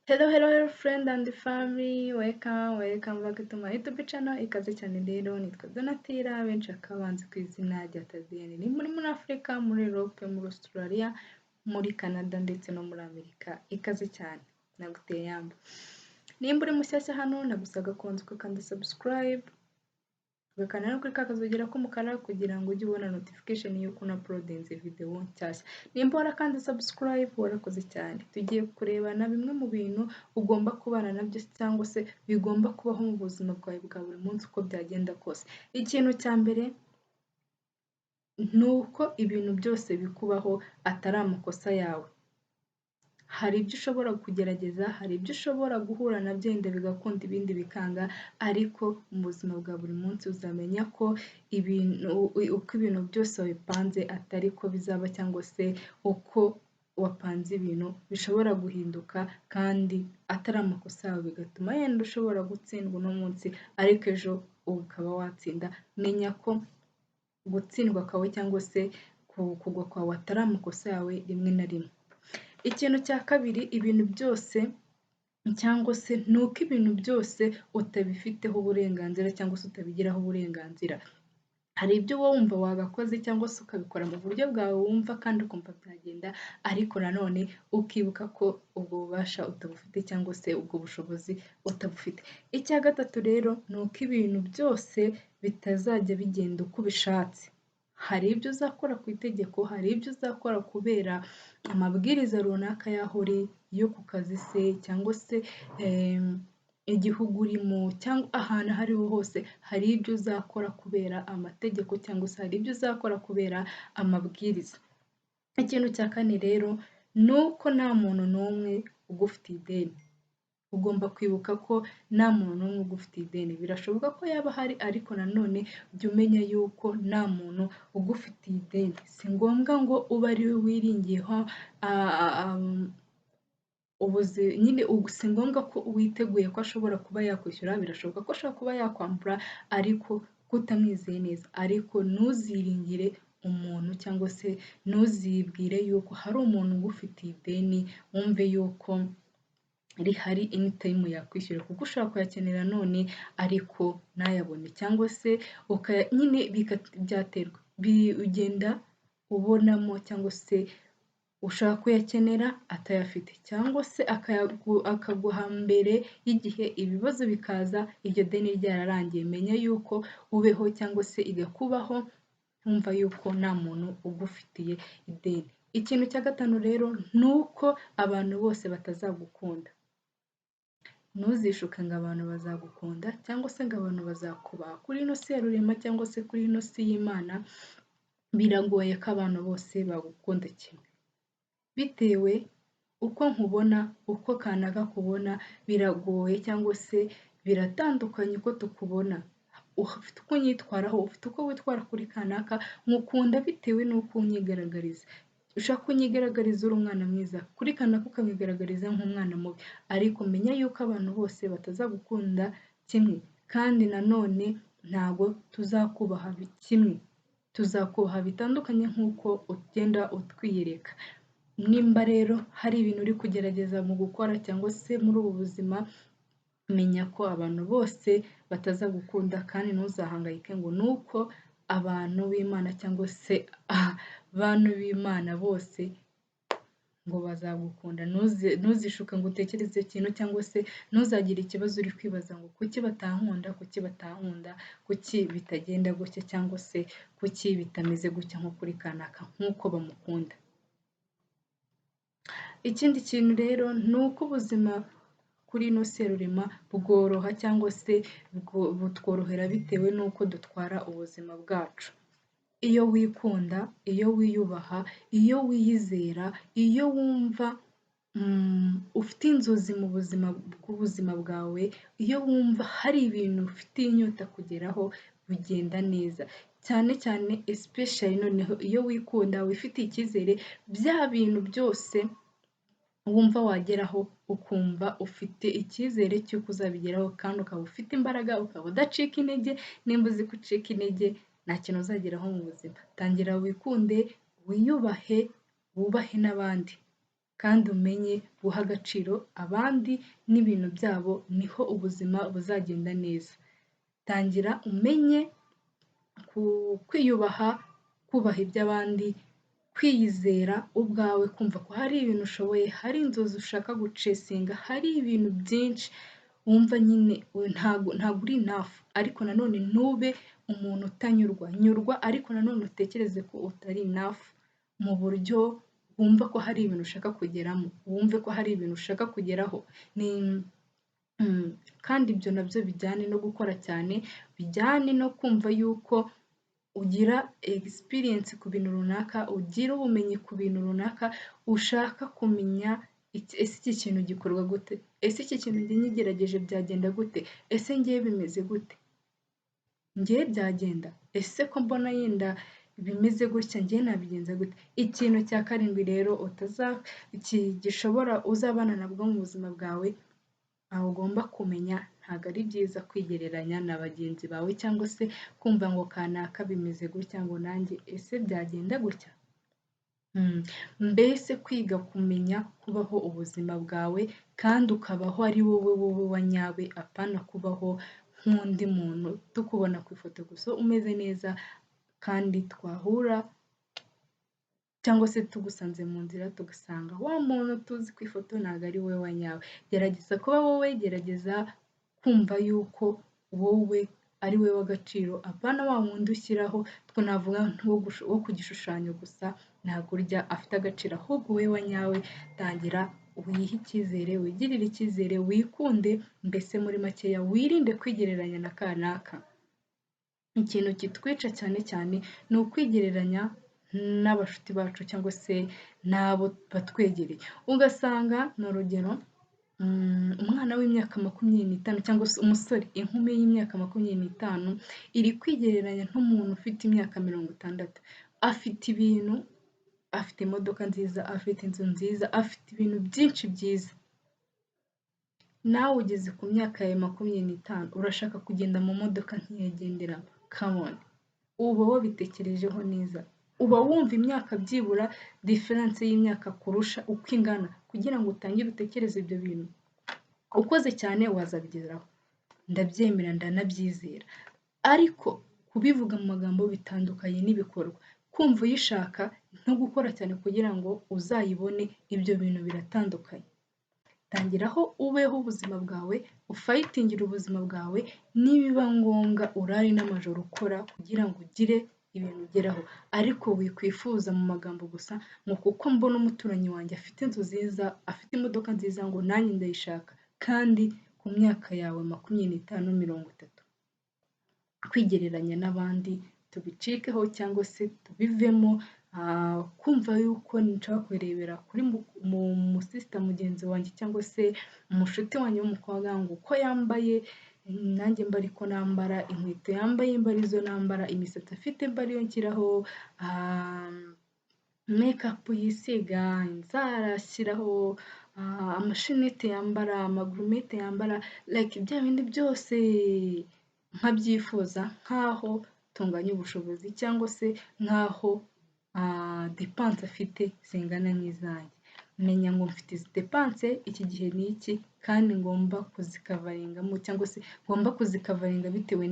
Hello friend and family, welcome back to my YouTube channel. Ikaze cyane rero nitwa Donatira, benshi akabanze ku izina rya Taziyani. Ni muri Afrika, muri Europe, muri Australia, muri Canada ndetse no muri Amerika. Ikaze cyane, naguteye yamba. Nimba uri mushyashya hano, nagusaba kubanza ukanda subscribe, ugakanda no kuri kakazogera k'umukara kugira ngo ujye ubona notification y'uko uploadinze video nshyashya. Nimba warakanda subscribe, warakoze cyane. Tugiye kurebana bimwe mu bintu ugomba kubana nabyo cyangwa se bigomba kubaho mu buzima bwawe bwa buri munsi uko byagenda kose. Ikintu cya mbere nuko ibintu byose bikubaho atari amakosa yawe. Hari ibyo ushobora kugerageza, hari ibyo ushobora guhura na byenda bigakunda ibindi bikanga, ariko mu buzima bwa buri munsi uzamenya ko uko ibintu byose wabipanze atari ko bizaba, cyangwa se uko wapanze ibintu bishobora guhinduka kandi atari amakosa yawe, bigatuma yenda ushobora gutsindwa uno munsi ariko ejo ukaba watsinda. Menya ko gutsindwa kwawe cyangwa se kugwa kwawe atari amakosa yawe rimwe na rimwe. Ikintu cya kabiri, ibintu byose cyangwa se nuko ibintu byose utabifiteho uburenganzira cyangwa se utabigiraho uburenganzira. Hari ibyo wumva wagakoze cyangwa se ukabikora mu buryo bwawe wumva kandi ukumva byagenda, ariko nanone ukibuka ko ubwo bubasha utabufite cyangwa se ubwo bushobozi utabufite. Icya gatatu rero, nuko ibintu byose bitazajya bigenda uko ubishatse. Hari ibyo uzakora ku itegeko, hari ibyo uzakora kubera amabwiriza runaka y'aho uri, yo ku kazi se cyangwa se igihugu urimo cyangwa ahantu aho ariho hose. Hari ibyo uzakora kubera amategeko cyangwa se hari ibyo uzakora kubera amabwiriza. Ikintu cya kane rero, nuko nta muntu n'umwe ugufitiye ideni. Ugomba kwibuka ko nta muntu n'umwe ugufitiye ideni. Birashoboka ko yaba ahari, ariko nanone jya umenya yuko nta muntu ugufitiye ideni. Si ngombwa ngo ube ari we wiringiyeho nyine, si ngombwa ko witeguye ko ashobora kuba yakwishyura. Birashoboka ko ashobora kuba yakwambura ariko kutamwizeye neza. Ariko ntuziringire umuntu cyangwa se ntuzibwire yuko hari umuntu ugufitiye ideni wumve yuko rihari anytime yakwishyura, kuko ushobora kuyakenera none ariko ntayabone, cyangwa se nyine byaterwa, ugenda ubonamo, cyangwa se ushaka kuyakenera atayafite, cyangwa se akaguha mbere y'igihe ibibazo bikaza iryo deni ryararangiye. Menya yuko ubeho cyangwa se igakubaho wumva yuko nta muntu ugufitiye ideni. Ikintu cya gatanu rero, nuko abantu bose batazagukunda. Ntuzishuke ngo abantu bazagukunda cyangwa se ngo abantu bazakubaha. Kuri ino si ya rurema cyangwa se kuri ino si y'Imana, biragoye ko abantu bose bagukunda kimwe. Bitewe uko nkubona, uko kanaka kubona, biragoye cyangwa se biratandukanye uko tukubona. Ufite uko unyitwaraho, ufite uko witwara kuri kanaka, nkukunda bitewe n'uko unyigaragariza. Ushaka kunyigaragariza uri umwana mwiza, kuri kanaka ukamwigaragariza nk'umwana mubi, ariko menya yuko abantu bose batazagukunda kimwe, kandi nanone ntabwo tuzakubaha kimwe. Tuzakubaha bitandukanye nk'uko ugenda utwiyereka. Nimba rero hari ibintu uri kugerageza mu gukora cyangwa se muri ubu buzima, menya ko abantu bose batazagukunda, kandi ntuzahangayike ngo nuko abantu b'Imana cyangwa se abantu b'Imana bose ngo bazagukunda. Ntuzishuke ngo utekereze ikintu, cyangwa se ntuzagire ikibazo uri kwibaza ngo kuki batankunda, kuki bitagenda gutya, cyangwa se kuki bitameze gutya nko kuri kanaka nk'uko bamukunda. Ikindi kintu rero, ni uko ubuzima kuri ino si ya rurema bworoha cyangwa se butworohera bitewe n'uko dutwara ubuzima bwacu. Iyo wikunda, iyo wiyubaha, iyo wiyizera, iyo wumva ufite inzozi mu buzima bwawe, iyo wumva hari ibintu ufitiye inyota kugeraho, bigenda neza. Cyane cyane especially noneho iyo wikunda, wifitiye icyizere, bya bintu byose wumva wageraho, ukumva ufite icyizere cy'uko uzabigeraho, kandi ukaba ufite imbaraga, ukaba udacika intege. Nimba uzi ko ucika intege, nta kintu uzageraho mu buzima. Tangira wikunde, wiyubahe, wubahe n'abandi. kandi umenye guha agaciro abandi n'ibintu byabo, niho ubuzima buzagenda neza. Tangira umenye kwiyubaha, kubaha iby'abandi, kwiyizera ubwawe, kumva ko hari ibintu ushoboye, hari inzozi ushaka gucesinga, hari ibintu byinshi wumva nyine ntabwo uri enough, ariko nanone ntube umuntu utanyurwa. Nyurwa ariko nanone utekereze ko utari enough mu buryo wumva ko hari ibintu ushaka kugeramo, wumve ko hari ibintu ushaka kugeraho. Kandi ibyo nabyo bijyane no gukora cyane, bijyane no kumva yuko ugira experience ku bintu runaka, ugira ubumenyi ku bintu runaka, ushaka kumenya ese iki kintu gikorwa gute, ese iki kintu njye nyigerageje byagenda gute, ese ngewe bimeze gute, ngewe byagenda, ese ko mbona yenda bimeze gutya ngewe nabigenza gute. Ikintu cya karindwi rero gishobora uzabana nabwo mu buzima bwawe, aho ugomba kumenya, ntabwo ari byiza kwigereranya na bagenzi bawe cyangwa se kumva ngo kanaka bimeze gutya ngo nanjye ese byagenda gutya. Mbese kwiga kumenya kubaho ubuzima bwawe kandi ukabaho ari wowe wa nyawe, apana kubaho nk'undi muntu tukubona ku ifoto gusa umeze neza kandi twahura cyangwa se tugusanze mu nzira tugasanga wa muntu tuzi ku ifoto ntabwo ari we wa nyawe. Gerageza kuba wowe, gerageza kumva yuko wowe ari we w'agaciro, apana wa wundi ushyiraho navuga wo ku gishushanyo gusa, ntabwo urya afite agaciro, ahubwo wowe wa nyawe tangira wihe icyizere, wigirire icyizere, wikunde, mbese muri makeya wirinde kwigereranya na kanaka. Ikintu kitwica cyane cyane ni ukwigereranya n'abashuti bacu cyangwa se n'abo batwegereye, ugasanga ni urugero umwana w'imyaka 25 cyangwa se umusore, inkumi y'imyaka 25 iri kwigereranya n'umuntu ufite imyaka 60, afite ibintu, afite imodoka nziza, afite inzu nziza, afite ibintu byinshi byiza. Nawe ugeze ku myaka ya 25 urashaka kugenda mu modoka ntiyagenderamo, come on, uba wabitekerejeho neza, uba wumva imyaka byibura diferanse y'imyaka kurusha uko ingana, kugira ngo utangire utekereze ibyo bintu. Ukoze cyane wazabigeraho, ndabyemera ndanabyizera, ariko kubivuga mu magambo bitandukanye n'ibikorwa. Kumva uyishaka no gukora cyane kugira ngo uzayibone, ibyo bintu biratandukanye. Tangiraho ubeho ubuzima bwawe, ufayitingire ubuzima bwawe, nibiba ngombwa urare n'amajoro ukora kugira ngo ugire ibintu ugeraho, ariko wikwifuza mu magambo gusa ngo kuko mbona umuturanyi wanjye afite inzu nziza, afite imodoka nziza ngo nanjye ndayishaka, kandi ku myaka yawe 25-30. Kwigereranya n'abandi tubicikeho cyangwa se tubivemo. Kumva yuko nshaka kwirebera kuri mu musista mugenzi wanjye cyangwa se umushuti wanjye w'umukobwa ngo uko yambaye nanjye mba ariko nambara, inkweto yambaye mba arizo nambara, imisatsi afite mba ariyo nshyiraho, make-up yisiga, inzara ashyiraho, amashinete yambara, amagurumete yambara, like bya bindi byose nkabyifuza nk'aho tunganya ubushobozi cyangwa se nk'aho depanse afite zingana n'izanjye. Menya ngo mfite izi depanse iki gihe ni iki, kandi ngomba kuzikavaringamo cyangwa se ngomba kuzikavaringa bitewe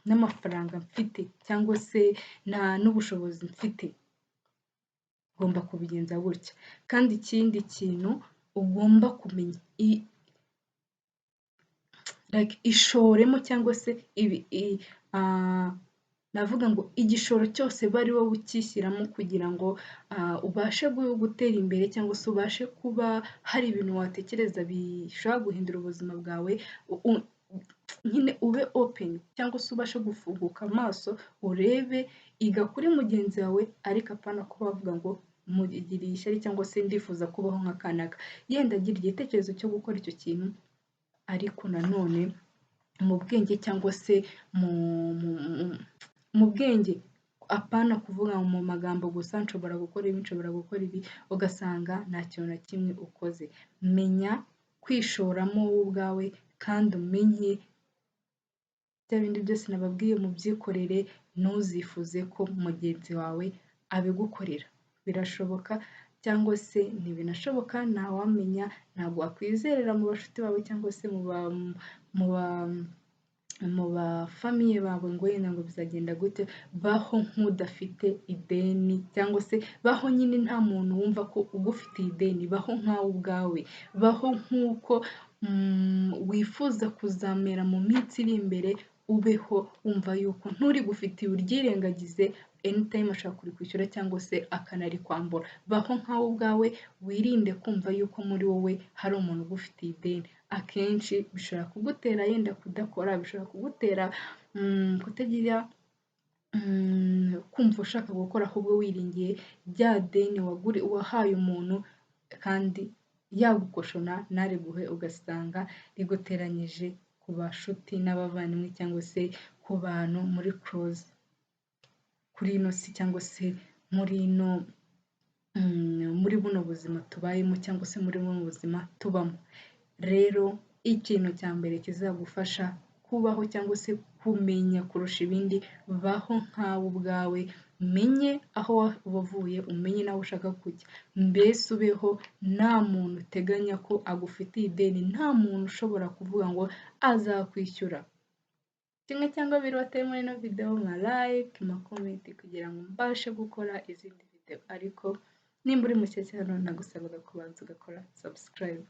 n'amafaranga mfite cyangwa se n'ubushobozi mfite, ngomba kubigenza gutya. Kandi ikindi kintu ugomba kumenya, ishoremo cyangwa se navuga ngo igishoro cyose bari wowe ukishyiramo kugira ngo ubashe gutera imbere cyangwa se ubashe kuba hari ibintu watekereza bishobora guhindura ubuzima bwawe, nyine ube open cyangwa se ubashe gufunguka amaso urebe, iga kuri mugenzi wawe, ariko apana kuba wavuga ngo mugiriye ishyari cyangwa se ndifuza kubaho nka kanaka. Yenda agira igitekerezo cyo gukora icyo kintu, ariko nanone mu bwenge cyangwa se mu bwenge, apana kuvuga mu magambo gusa nshobora gukora ibi, nshobora gukora ibi, ugasanga nta kintu na kimwe ukoze. Menya kwishoramo wowe ubwawe kandi umenye bya bindi byose nababwiye mu byikorere, ntuzifuze ko mugenzi wawe abigukorera. Birashoboka cyangwa se ntibinashoboka ntawamenya, ntabwo wakwizerera mu bashuti bawe cyangwa se mu bafamiye bawe ngo wenda ngo bizagenda gute. Baho nk'udafite ideni cyangwa se baho nyine nta muntu wumva ko ugufitiye ideni, baho nkawe ubwawe, baho nk'uko wifuza kuzamera mu minsi iri imbere, ubeho wumva yuko nturi gufitiye uryirengagize anytime ashaka kurikwishyura cyangwa se akanarikwambura. Baho nkawe ubwawe, wirinde kumva yuko muri wowe hari umuntu ugufitiye ideni. Akenshi bishobora kugutera yenda kudakora, bishobora kugutera kutagira kumva ushaka gukora, ahubwo wiringiye rya deni wahaye umuntu kandi yagukoshona ntariguhe, ugasanga riguteranyije ku bashuti n'abavandimwe cyangwa se ku bantu muri close kuri ino si cyangwa se muri buno buzima tubayemo cyangwa se muri buno buzima tubamo. Rero ikintu cya mbere kizagufasha kubaho cyangwa se kumenya kurusha ibindi, baho nkawe ubwawe, menye aho wavuye, umenye naho ushaka kujya, mbese ubeho nta muntu uteganya ko agufitiye ideni, nta muntu ushobora kuvuga ngo azakwishyura. Kimwe cyangwa bibiri wateye muri ino video, nka like, nka comment kugira ngo mbashe gukora izindi video, ariko nimba uri mushyashya hano nagusabaga kubanza ugakora subscribe.